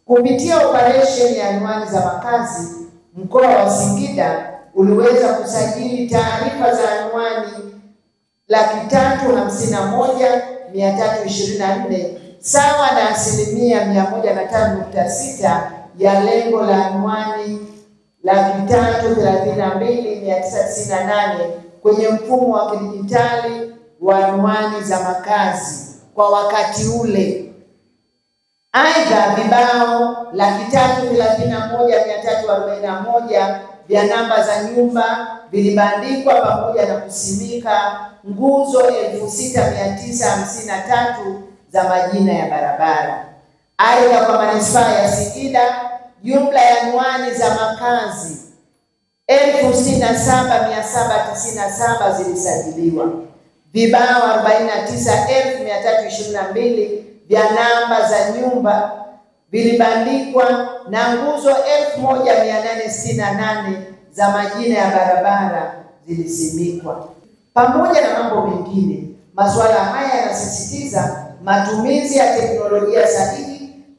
Kupitia operation ya anwani za makazi, mkoa wa Singida uliweza kusajili taarifa za anwani 351,324 sawa na 105.6 ya lengo la anwani 332,998 kwenye mfumo wa kidijitali wa anwani za makazi kwa wakati ule. Aidha, vibao 331,341 vya namba za nyumba vilibandikwa pamoja na kusimika nguzo 6,953 za majina ya barabara. Aidha, kwa manispaa ya Singida, jumla ya anwani za makazi 67,797 zilisajiliwa. Vibao 49,322 vya namba za nyumba vilibandikwa na nguzo 1,868 za majina ya barabara zilisimikwa. Pamoja na mambo mengine, masuala haya yanasisitiza matumizi ya teknolojia sahihi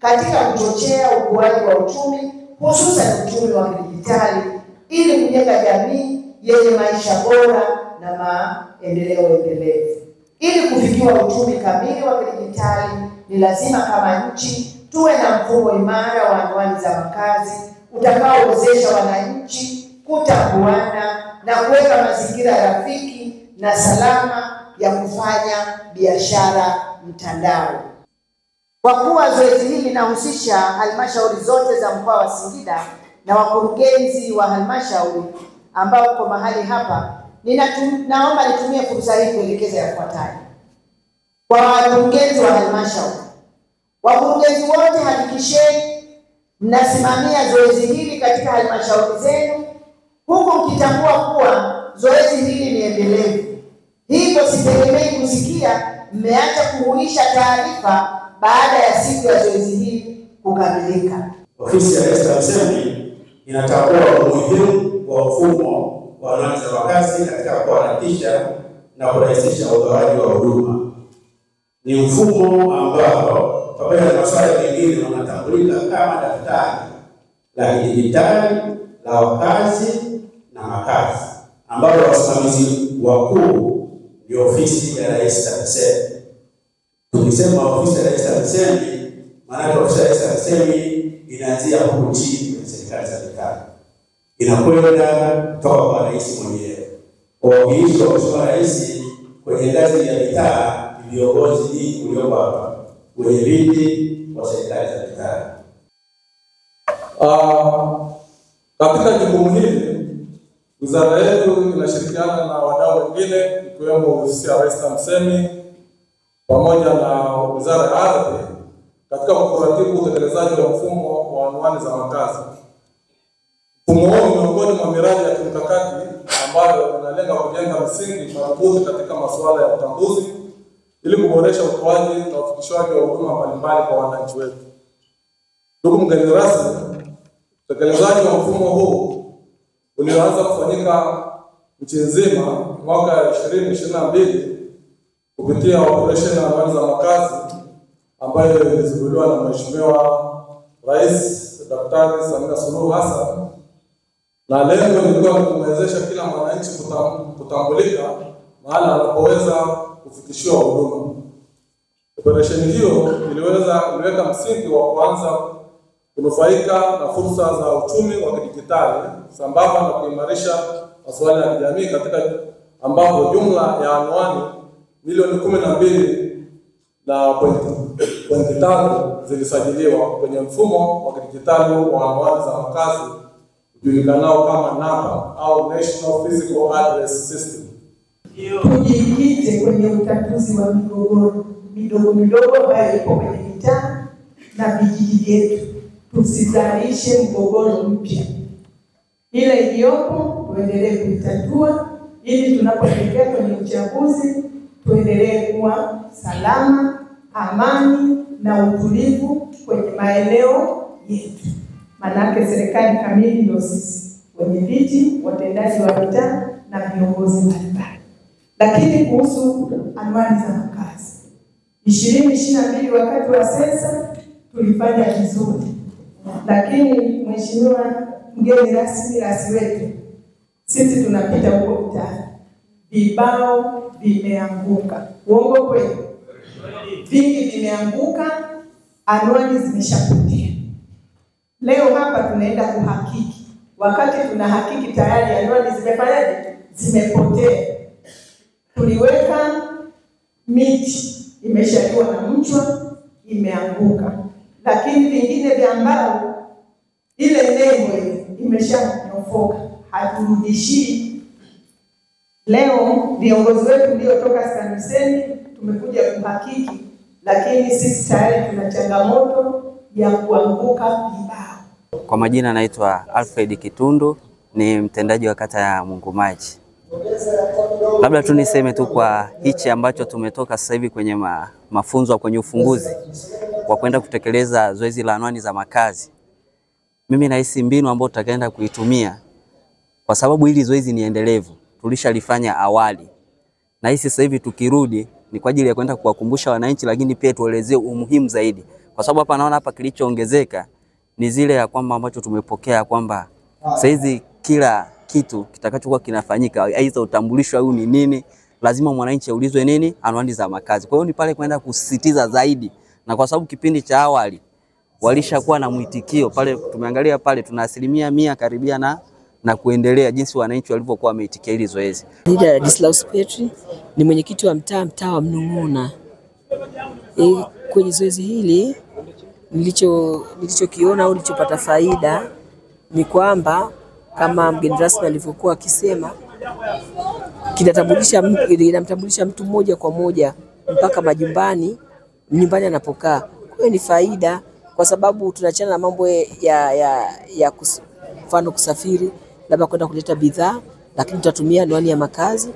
katika kuchochea ukuaji wa uchumi, hususan uchumi wa kidijitali, ili kujenga jamii yenye maisha bora na maendeleo endelevu. Ili kufikiwa uchumi kamili wa kidijitali, ni lazima kama nchi tuwe na mfumo imara wa anwani za makazi utakaowezesha wananchi kutambuana na kuweka mazingira rafiki na salama ya kufanya biashara mtandao. Kwa kuwa zoezi hili linahusisha halmashauri zote za mkoa wa Singida na wakurugenzi wa halmashauri ambao kwa mahali hapa, naomba nitumie fursa hii kuelekeza yafuatayo. Kwa wakurugenzi wa halmashauri, wakurugenzi wote hakikisheni mnasimamia zoezi hili katika halmashauri zenu, huku mkitambua kuwa zoezi hili ni endelevu. Hivyo sitegemei kusikia mmeacha kuhuisha taarifa baada ya siku ya zoezi hili kukamilika. Ofisi ya Rais TAMISEMI inatambua umuhimu wa mfumo wa anwani za makazi katika kuharakisha na kurahisisha utoaji wa huduma. Ni mfumo ambao pamoja na masuala mengine unatambulika kama daftari la kidijitali la wakazi na makazi, ambalo wasimamizi wakuu ni ofisi ya Rais TAMISEMI. Tukisema ofisi ya Rais TAMISEMI, maana ofisi ya Rais TAMISEMI inaanzia huku chini kwenye serikali za mitaa, inakwenda kutoka kwa rais mwenyewe. Uwakilishi wa Mheshimiwa Rais kwenye ngazi ya mitaa, viongozi ni uliopo hapa, wenye viti wa serikali za mitaa. Katika jukumu hili, wizara yetu inashirikiana na wadau wengine ikiwemo ofisi ya Rais TAMISEMI pamoja na Wizara ya Ardhi katika kuratibu utekelezaji wa mfumo wa anwani za makazi. Mfumo huu ni miongoni mwa miradi ya kimkakati ambayo inalenga kujenga msingi madhubuti katika masuala ya utambuzi ili kuboresha utoaji na ufikishaji wa huduma mbalimbali kwa wananchi wetu. Ndugu mgeni rasmi, utekelezaji wa mfumo huu ulioanza kufanyika nchi nzima mwaka 2022 kupitia operation ya anwani za makazi ambayo ilizinduliwa na Mheshimiwa Rais Daktari Samia Suluhu Hassan, na lengo lilikuwa kumwezesha kila mwananchi kutambulika mahala anapoweza kufikishiwa huduma. Operation hiyo iliweka msingi wa kuanza kunufaika na fursa za uchumi wa kidijitali sambamba na kuimarisha masuala ya kijamii katika ambapo jumla ya anwani milioni 12.5 zilisajiliwa kwenye mfumo wa kidijitali wa anwani za makazi ujulikanao kama NAPA au National Physical Address System. Tujikite kwenye utatuzi wa migogoro midogo ambayo ipo kwenye mitaa na vijiji vyetu. Tusizalishe mgogoro mpya. Ile iliyopo tuendelee kuitatua ili tunapoelekea kwenye uchaguzi tuendelee kuwa salama, amani na utulivu kwenye maeneo yetu. Manake serikali kamili ndio sisi, wenye viti, watendaji wa mitaa na viongozi mbalimbali. Lakini kuhusu anwani za makazi, 2022 wakati wa sensa tulifanya vizuri. Lakini mheshimiwa mgeni rasmi wetu, sisi tunapita huko mtaani, vibao vimeanguka. Uongo kweli? Vingi vimeanguka, anwani zimeshapotea. Leo hapa tunaenda kuhakiki. Wakati tunahakiki tayari anwani zimefanyaje? Zimepotea. Tuliweka miti, imeshaliwa na mchwa, imeanguka. Lakini vingine vya mbao, ile nembo imeshanyofoka, haturudishii. Leo viongozi wetu waliotoka STAMISEMI tumekuja kuhakiki, lakini sisi tayari tuna changamoto ya kuanguka vibao. Kwa majina naitwa Alfred Kitundu, ni mtendaji wa kata ya Mungumaji. Labda tu niseme tu kwa hichi ambacho tumetoka sasa hivi kwenye mafunzo kwenye ufunguzi kwa kwenda kutekeleza zoezi la anwani za makazi. Mimi nahisi mbinu ambayo tutakaenda kuitumia, kwa sababu hili zoezi ni endelevu, tulishalifanya awali. Na hisi sasa hivi tukirudi ni kwa ajili ya kwenda kuwakumbusha wananchi, lakini pia tuelezee umuhimu zaidi. Kwa sababu hapa naona hapa kilichoongezeka ni zile ya kwamba ambacho tumepokea kwamba sasa hizi kila kitu kitakachokuwa kinafanyika, aidha utambulisho au ni nini, lazima mwananchi aulizwe nini, anwani za makazi. Kwa hiyo ni pale kwenda kusisitiza zaidi, na kwa sababu kipindi cha awali walishakuwa na mwitikio pale, tumeangalia pale tuna 100% karibia na kuendelea jinsi wananchi walivyokuwa wameitikia hili zoezi. Dida Dislaus Petri ni mwenyekiti wa mtaa wa Mnung'una. Kwenye zoezi hili nilichokiona au nilichopata faida ni kwamba kama mgeni rasmi alivyokuwa akisema, kinamtambulisha mtu moja kwa moja mpaka nyumbani anapokaa. Kwa hiyo ni faida, kwa sababu tunachana na mambo ya mfano kusafiri, labda kwenda kuleta bidhaa, lakini tutatumia anwani ya makazi.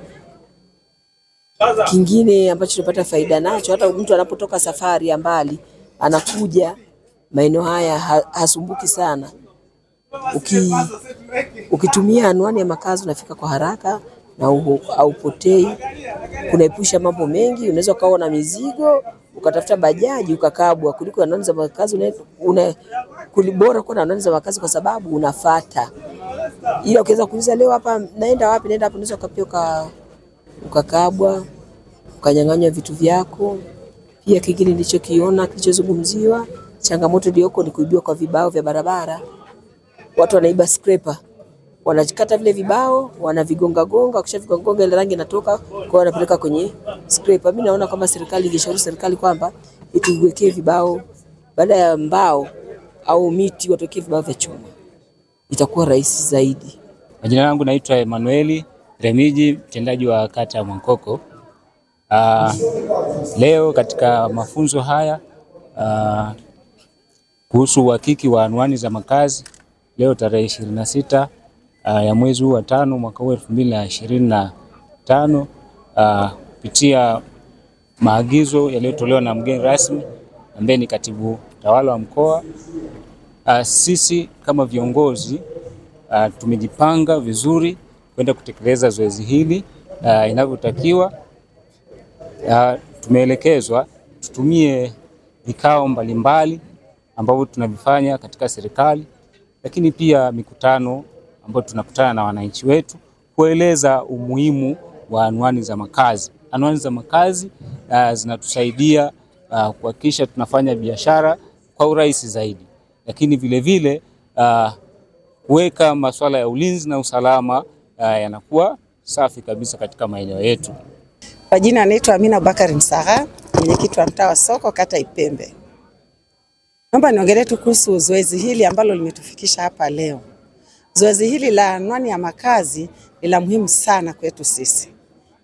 Kingine ambacho tunapata faida nacho, hata mtu anapotoka safari ya mbali anakuja maeneo haya hasumbuki sana. Ukitumia anwani ya makazi unafika kwa haraka na haupotei. Kunaepusha mambo mengi, unaweza kawa na mizigo ukatafuta bajaji ukakabwa, kuliko anwani za makazi kulibora kwa anwani za makazi, kwa sababu unafuata. Ila ukiweza kuuliza leo hapa naenda wapi, unaweza ukapia ukakabwa, ukanyang'anywa vitu vyako. Pia kingine nilichokiona kilichozungumziwa, changamoto iliyoko ni kuibiwa kwa vibao vya barabara. Watu wanaiba scraper, wanachikata vile vibao, wanavigonga, kisha vigonga ile rangi inatoka, kwa wanapeleka kwenye scraper. Mimi naona kama ingeshauri serikali kwamba ituwekee vibao baada ya mbao au miti, watokee vibao vya chuma, itakuwa rahisi zaidi. Majina yangu naitwa Emmanuel Remiji, mtendaji wa kata ya Mwankoko. Leo katika mafunzo haya kuhusu uhakiki wa anwani za makazi, leo tarehe 26 ya mwezi wa 5 mwaka 2025, kupitia maagizo yaliyotolewa na mgeni rasmi ambaye ni katibu tawala wa mkoa, sisi kama viongozi tumejipanga vizuri kwenda kutekeleza zoezi hili inavyotakiwa. Tumeelekezwa tutumie vikao mbalimbali ambavyo tunavifanya katika serikali, lakini pia mikutano ambayo tunakutana na wananchi wetu kueleza umuhimu wa anwani za makazi. Anwani za makazi zinatusaidia kuhakikisha tunafanya biashara kwa urahisi zaidi, lakini vile vile kuweka masuala ya ulinzi na usalama yanakuwa safi kabisa katika maeneo yetu. Kwa jina naitwa Amina Bakari Msaga, mwenyekiti wa mtaa wa Soko, kata Ipembe. Naomba niongelee tu kuhusu zoezi hili ambalo limetufikisha hapa leo. Zoezi hili la anwani ya makazi ni la muhimu sana kwetu sisi,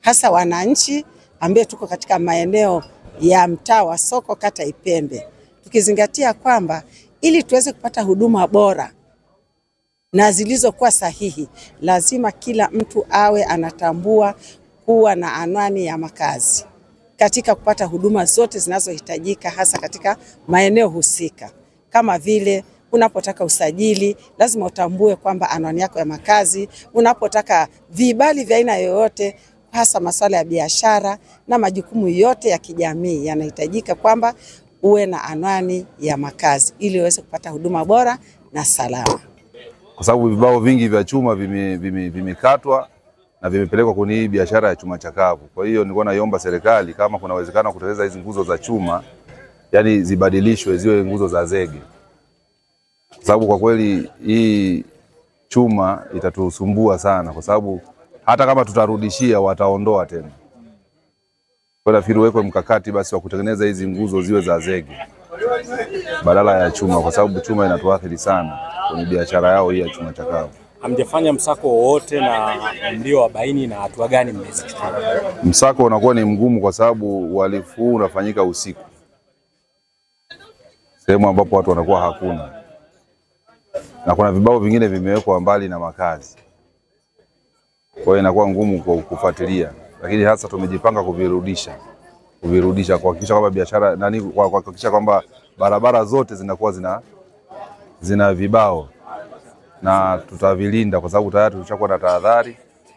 hasa wananchi ambao tuko katika maeneo ya mtaa wa Soko, kata Ipembe, tukizingatia kwamba ili tuweze kupata huduma bora na zilizokuwa sahihi, lazima kila mtu awe anatambua kuwa na anwani ya makazi katika kupata huduma zote zinazohitajika, hasa katika maeneo husika. Kama vile unapotaka usajili, lazima utambue kwamba anwani yako ya makazi. Unapotaka vibali vya aina yoyote, hasa masuala ya biashara na majukumu yote ya kijamii, yanahitajika kwamba uwe na anwani ya makazi ili uweze kupata huduma bora na salama. Kwa sababu vibao vingi vya chuma vimekatwa na vimepelekwa kwenye hii biashara ya chuma chakavu. Kwa hiyo nilikuwa naiomba serikali kama kuna uwezekano kutengeneza hizi nguzo za chuma, yani zibadilishwe ziwe nguzo za zege. Kwa sababu kwa kweli hii chuma itatusumbua sana, kwa sababu hata kama tutarudishia wataondoa tena. Kwa nafikiri uwekwe mkakati basi wa kutengeneza hizi nguzo ziwe za zege badala ya chuma, kwa sababu chuma inatuathiri sana kwenye biashara yao hii ya chuma chakavu. Hamjafanya msako wowote na mlio wabaini na hatua gani mmezichukua? Msako unakuwa ni mgumu kwa sababu uhalifu huu unafanyika usiku, sehemu ambapo watu wanakuwa hakuna, na kuna vibao vingine vimewekwa mbali na makazi. Kwa hiyo inakuwa ngumu kufuatilia, lakini hasa tumejipanga kuvirudisha kuhakikisha kwamba biashara kuhakikisha kwamba barabara zote zinakuwa zina vibao, na tutavilinda kwa sababu tayari tulishakuwa na tahadhari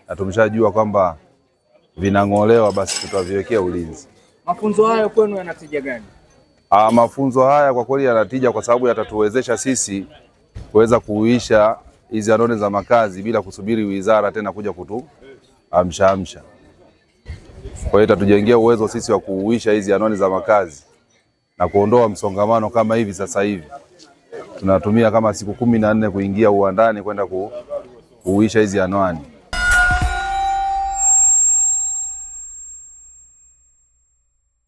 na tumeshajua kwamba vinang'olewa, basi tutaviwekea ulinzi. Mafunzo haya kwenu yanatija gani? Mafunzo haya kwa kweli yanatija kwa sababu yatatuwezesha sisi kuweza kuuisha hizi anwani za makazi bila kusubiri wizara tena kuja kutuamsha. Kwa hiyo itatujengea uwezo sisi wa kuuisha hizi anwani za makazi na kuondoa msongamano. Kama hivi sasa hivi tunatumia kama siku 14 kuingia uwandani kwenda kuuisha hizi anwani.